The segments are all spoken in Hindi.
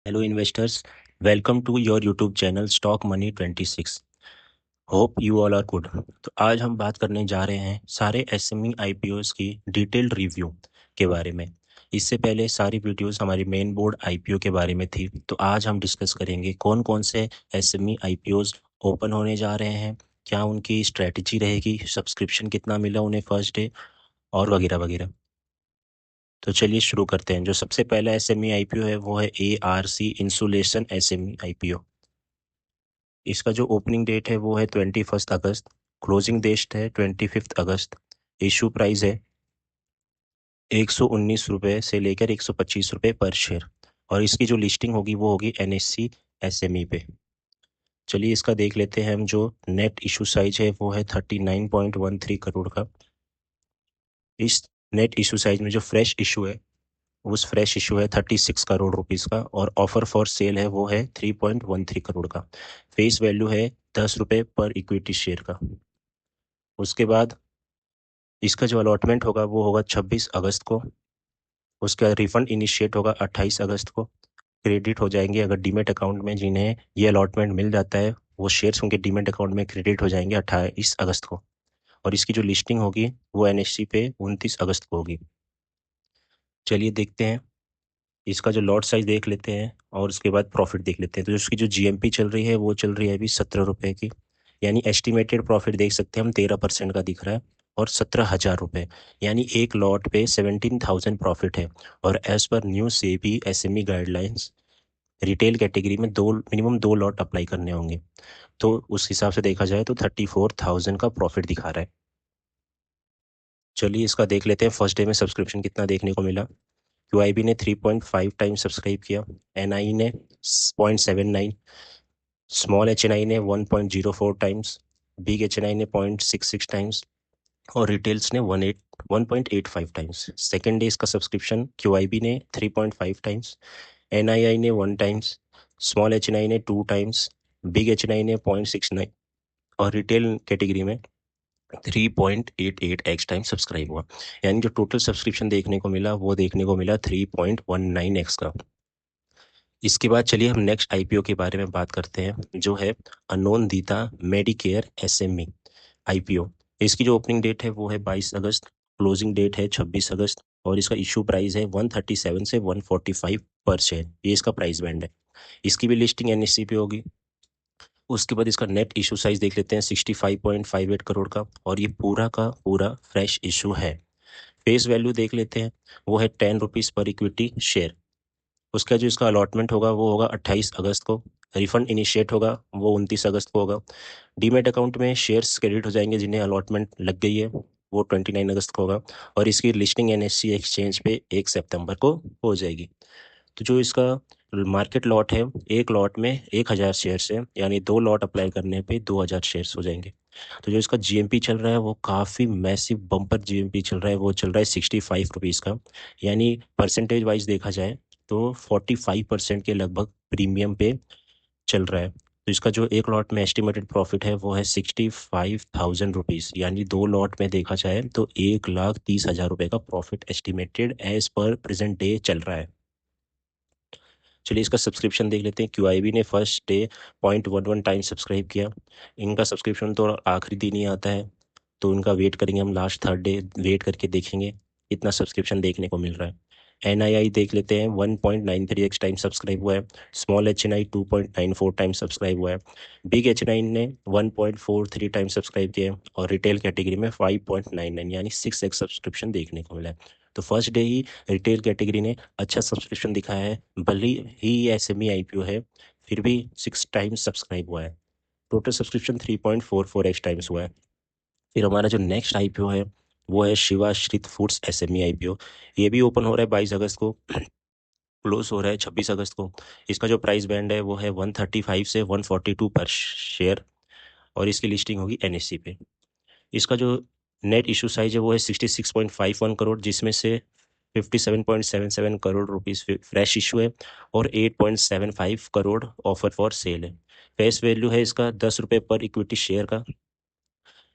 Hello investors, welcome to your YouTube channel Stock Money 26. Hope you all are good. तो आज हम बात करने जा रहे हैं सारे एसएमई आईपीओस की डिटेल्ड रिव्यू के बारे में। इससे पहले सारी वीडियोस हमारी मेन बोर्ड आईपीओ के बारे में थी, तो आज हम डिस्कस करेंगे कौन कौन से एसएमई आईपीओस ओपन होने जा रहे हैं, क्या उनकी स्ट्रेटजी रहेगी, सब्सक्रिप्शन कितना मिला उन्हें फर्स्ट डे और वगैरह वगैरह। तो चलिए शुरू करते हैं। जो सबसे पहला एसएमई आईपीओ है वो है ARC इंसुलेशन एसएमई आईपीओ। इसका जो ओपनिंग डेट है वो है 21 अगस्त, क्लोजिंग डेट है 25 अगस्त। इशू प्राइस है 119 रुपये से लेकर 125 रुपये पर शेयर, और इसकी जो लिस्टिंग होगी वो होगी NSE SME पे। चलिए इसका देख लेते हैं हम। जो नेट इशू साइज है वो है 39.13 करोड़ का। इस नेट इशू साइज में जो फ्रेश इशू है उस फ्रेश इशू है 36 करोड़ रुपीस का, और ऑफर फॉर सेल है वो है 3.13 करोड़ का। फेस वैल्यू है 10 रुपये पर इक्विटी शेयर का। उसके बाद इसका जो अलॉटमेंट होगा वो होगा 26 अगस्त को। उसका रिफंड इनिशिएट होगा 28 अगस्त को। क्रेडिट हो जाएंगे अगर डीमेट अकाउंट में जिन्हें ये अलॉटमेंट मिल जाता है, वो शेयर्स उनके डीमेट अकाउंट में क्रेडिट हो जाएंगे 28 अगस्त को। और इसकी जो लिस्टिंग होगी वो NSE पे 29 अगस्त को होगी। चलिए देखते हैं इसका जो लॉट साइज देख लेते हैं और उसके बाद प्रॉफिट देख लेते हैं। तो उसकी जो GMP चल रही है वो चल रही है अभी 17 रुपये की, यानी एस्टिमेटेड प्रॉफिट देख सकते हैं हम 13% का दिख रहा है, और 17,000 रुपये, यानी एक लॉट पे 17,000 प्रॉफिट है। और as per new SEBI SME guidelines retail category में मिनिमम दो लॉट अप्लाई करने होंगे, तो उस हिसाब से देखा जाए तो 34,000 का प्रॉफिट दिखा रहा है। चलिए इसका देख लेते हैं फर्स्ट डे में सब्सक्रिप्शन कितना देखने को मिला। QIB ने 3.5 टाइम्स सब्सक्राइब किया, NI ने 0.79, स्मॉल HNI ने 1.04 टाइम्स, बिग HNI ने 0.66 टाइम्स, और रिटेल्स ने 1.85 टाइम्स। सेकेंड डे इसका सब्सक्रिप्शन QIB ने 3.5 टाइम्स, NII ने 1 टाइम्स, स्मॉल HNI ने 2 टाइम्स, बिग HNI ने 0.69, और रिटेल कैटेगरी में 3.88x टाइम सब्सक्राइब हुआ। यानी जो टोटल सब्सक्रिप्शन देखने को मिला वो देखने को मिला 3.19x का। इसके बाद चलिए हम नेक्स्ट आईपीओ के बारे में बात करते हैं, जो है अनोनदीता मेडिकेयर SME आईपीओ। इसकी जो ओपनिंग डेट है वो है 22 अगस्त, क्लोजिंग डेट है 26 अगस्त, और इसका इशू प्राइस है 137 से 145 पर शेयर। ये इसका प्राइस बैंड है। इसकी भी लिस्टिंग NSE पे होगी। उसके बाद इसका नेट इशू साइज देख लेते हैं 65.58 करोड़ का, और ये पूरा का पूरा फ्रेश इशू है। फेस वैल्यू देख लेते हैं, वो है 10 रुपीज़ पर इक्विटी शेयर। उसका जो इसका अलॉटमेंट होगा वो होगा 28 अगस्त को। रिफंड इनिशिएट होगा वो 29 अगस्त को होगा। डीमेट अकाउंट में शेयर्स क्रेडिट हो जाएंगे जिन्हें अलॉटमेंट लग गई है, वो 29 अगस्त को होगा। और इसकी लिस्टिंग NSE एक्सचेंज पे 1 सितंबर को हो जाएगी। तो जो इसका मार्केट लॉट है, एक लॉट में 1,000 शेयर्स है, यानी दो लॉट अप्लाई करने पे 2,000 शेयर्स हो जाएंगे। तो जो इसका GMP चल रहा है वो काफ़ी मैसिव बम्पर GMP चल रहा है, वो चल रहा है 65 रुपीज़ का। यानी परसेंटेज वाइज देखा जाए तो 45% के लगभग प्रीमियम पे चल रहा है। तो इसका जो एक लॉट में एस्टिमेटेड प्रॉफिट है वो है 65,000 रुपीज़, यानी दो लॉट में देखा जाए तो 1,30,000 रुपये का profit estimated as per present day चल रहा है। चलिए इसका सब्सक्रिप्शन देख लेते हैं। QIB ने फर्स्ट डे 0.11 टाइम सब्सक्राइब किया। इनका सब्सक्रिप्शन तो आखिरी दिन ही आता है, तो इनका वेट करेंगे हम, लास्ट थर्ड डे वेट करके देखेंगे कितना सब्सक्रिप्शन देखने को मिल रहा है। NII देख लेते हैं, 1.93x टाइम सब्सक्राइब हुआ है। स्मॉल HNI 2.94 टाइम सब्सक्राइब हुआ है। बिग HNI ने 1.43 टाइम सब्सक्राइब किया है, और रिटेल कैटेगरी में 5.99 यानी 6x सब्सक्रिप्शन देखने को मिला है। तो फर्स्ट डे ही रिटेल कैटेगरी ने अच्छा सब्सक्रिप्शन दिखाया है, भले ही SME IPO है फिर भी 6 टाइम्स सब्सक्राइब हुआ है। टोटल सब्सक्रिप्शन 3.44x टाइम्स हुआ है। फिर हमारा जो नेक्स्ट IPO है वो है शिवाश्रित फूड्स SME IPO। ये भी ओपन हो रहा है 22 अगस्त को, क्लोज हो रहा है 26 अगस्त को। इसका जो प्राइस बैंड है वो है 135 से 142 पर शेयर, और इसकी लिस्टिंग होगी NSE पे। इसका जो नेट इशू साइज है वो है 66.51 करोड़, जिसमें से 57.77 करोड़ रुपीस फ्रेश इशू है, और 8.75 करोड़ ऑफर फॉर सेल है। फेस वैल्यू है इसका 10 रुपये पर इक्विटी शेयर का।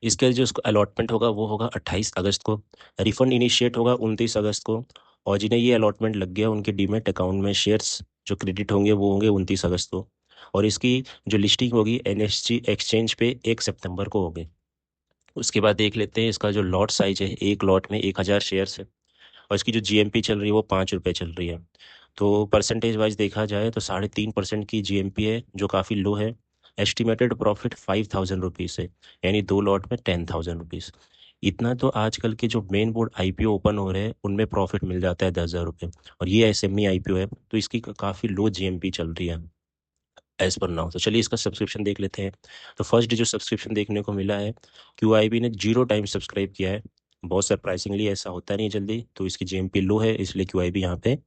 इसके जो इसको अलॉटमेंट होगा वो होगा 28 अगस्त को। रिफंड इनिशिएट होगा 29 अगस्त को, और जिन्हें ये अलॉटमेंट लग गया उनके डीमेट अकाउंट में शेयर्स जो क्रेडिट होंगे वो होंगे 29 अगस्त को, और इसकी जो लिस्टिंग होगी एनएसजी एक्सचेंज पे 1 सितंबर को होगी। उसके बाद देख लेते हैं इसका जो लॉट साइज है, एक लॉट में 1000 शेयर्स है, और इसकी जो जीएमपी चल रही है वो 5 रुपये चल रही है। तो परसेंटेज वाइज देखा जाए तो 3.5% की जीएमपी है, जो काफ़ी लो है। एस्टिमेटेड प्रॉफिट 5000 रुपीज़ है, यानी 2 लॉट में 10,000 रुपीज़। इतना तो आजकल के जो मेन बोर्ड आईपीओ ओपन हो रहे हैं उनमें प्रॉफिट मिल जाता है 10,000 रुपये, और ये एसएमई आईपीओ है तो इसकी काफ़ी लो जीएमपी चल रही है एज पर नाउ। तो चलिए इसका सब्सक्रिप्शन देख लेते हैं। तो फर्स्ट जो सब्सक्रिप्शन देखने को मिला है, क्यूआईबी ने 0 टाइम सब्सक्राइब किया है। बहुत सरप्राइजिंगली ऐसा होता नहीं है जल्दी, तो इसकी जीएमपी लो है इसलिए क्यूआईबी यहाँ पे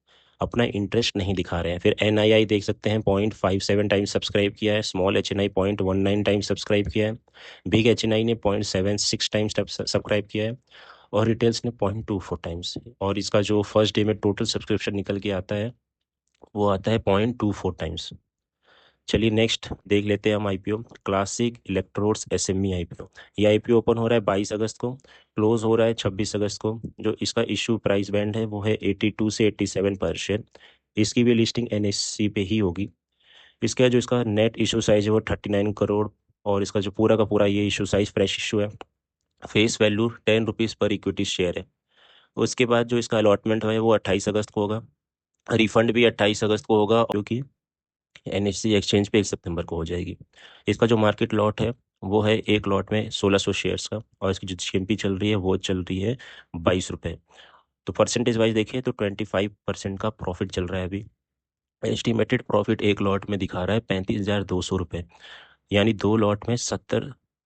अपना इंटरेस्ट नहीं दिखा रहे हैं। फिर एनआईआई देख सकते हैं 0.57 टाइम सब्सक्राइब किया है, स्मॉल एचएनआई 0.19 टाइम सब्सक्राइब किया है, बिग एचएनआई ने 0.76 टाइम सब्सक्राइब किया है, और रिटेल्स ने 0.24 टाइम्स। और इसका जो फर्स्ट डे में टोटल सब्सक्रिप्शन निकल के आता है वो आता है 0.24 टाइम्स। चलिए नेक्स्ट देख लेते हैं हम IPO, classic electrodes SME IPO. ये आईपीओ ओपन हो रहा है 22 अगस्त को, क्लोज हो रहा है 26 अगस्त को। जो इसका इशू प्राइस बैंड है वो है 82 से 87 पर शेयर। इसकी भी लिस्टिंग एनएससी पे ही होगी। इसका जो इसका नेट इशू साइज है वो 39 करोड़, और इसका जो पूरा का पूरा ये इशू साइज फ्रेश इशू है। फेस वैल्यू 10 रुपीज़ पर इक्विटी शेयर है। उसके बाद जो इसका अलॉटमेंट है वो 28 अगस्त को होगा। रिफंड भी 28 अगस्त को होगा, क्योंकि एनएससी एक्सचेंज पे 1 सितंबर को हो जाएगी। इसका जो मार्केट लॉट है वो है एक लॉट में 1600 शेयर्स का, और इसकी जो जीएमपी चल रही है वो चल रही है 22 रुपये। तो परसेंटेज वाइज देखिए तो 25% का प्रॉफिट चल रहा है अभी। एस्टिमेटेड प्रॉफिट एक लॉट में दिखा रहा है 35,200 रुपये, यानी 2 लॉट में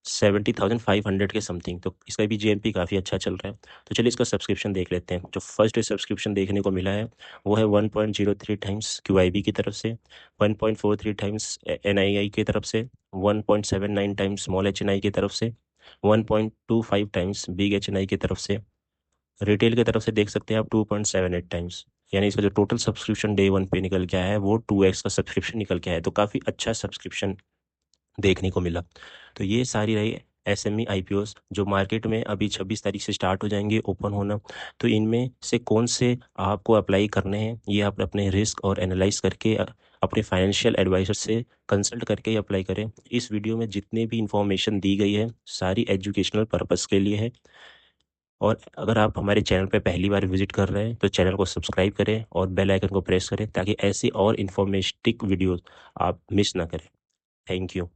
70,500 के समथिंग। तो इसका भी जीएमपी काफ़ी अच्छा चल रहा है। तो चलिए इसका सब्सक्रिप्शन देख लेते हैं। जो फर्स्ट सब्सक्रिप्शन देखने को मिला है वो है 1.03 टाइम्स क्यूआईबी की तरफ से, 1.43 टाइम्स एनआईआई की तरफ से, 1.79 टाइम्स स्मॉल एचएनआई की तरफ से, 1.25 टाइम्स बिग एचएनआई की तरफ से। रिटेल की तरफ से देख सकते हैं आप 2.78 टाइम्स। यानी इसका जो टोटल सब्सक्रिप्शन डे वन पे निकल के आया है वो 2x का सब्सक्रिप्शन निकल के आया है, तो काफ़ी अच्छा सब्सक्रिप्शन देखने को मिला। तो ये सारी रही एसएमई आईपीओस जो मार्केट में अभी 26 तारीख से स्टार्ट हो जाएंगे ओपन होना। तो इनमें से कौन से आपको अप्लाई करने हैं ये आप अपने रिस्क और एनालाइज करके अपने फाइनेंशियल एडवाइजर से कंसल्ट करके ही अप्लाई करें। इस वीडियो में जितने भी इंफॉर्मेशन दी गई है सारी एजुकेशनल पर्पस के लिए है। और अगर आप हमारे चैनल पर पहली बार विजिट कर रहे हैं तो चैनल को सब्सक्राइब करें और बेल आइकन को प्रेस करें, ताकि ऐसी और इन्फॉर्मेटिव वीडियोस आप मिस ना करें। Thank you.